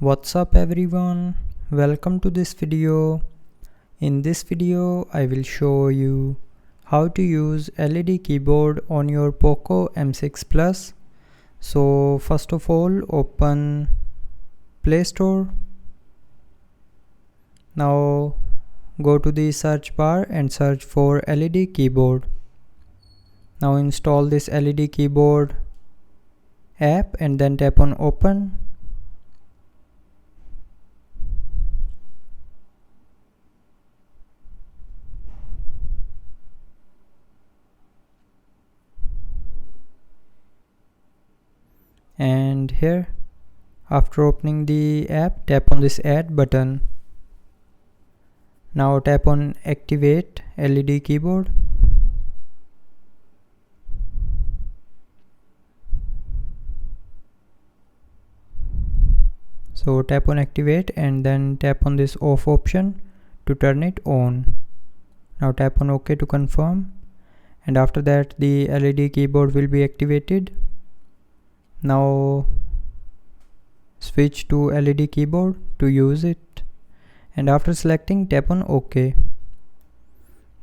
What's up everyone, welcome to this video. In this video I will show you how to use LED keyboard on your POCO M6 Plus. So first of all, open Play Store. Now go to the search bar and search for LED keyboard. Now install this LED keyboard app and then tap on open. And here, after opening the app, tap on this add button. Now tap on activate LED keyboard. So tap on activate and then tap on this off option to turn it on. Now tap on OK to confirm, and after that the LED keyboard will be activated. Now switch to LED keyboard to use it, and after selecting, tap on OK.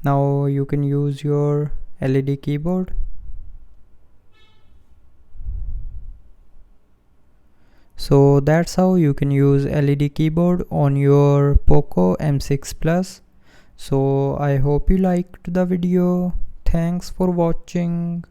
Now you can use your LED keyboard. So that's how you can use LED keyboard on your POCO M6 Plus. So I hope you liked the video. Thanks for watching.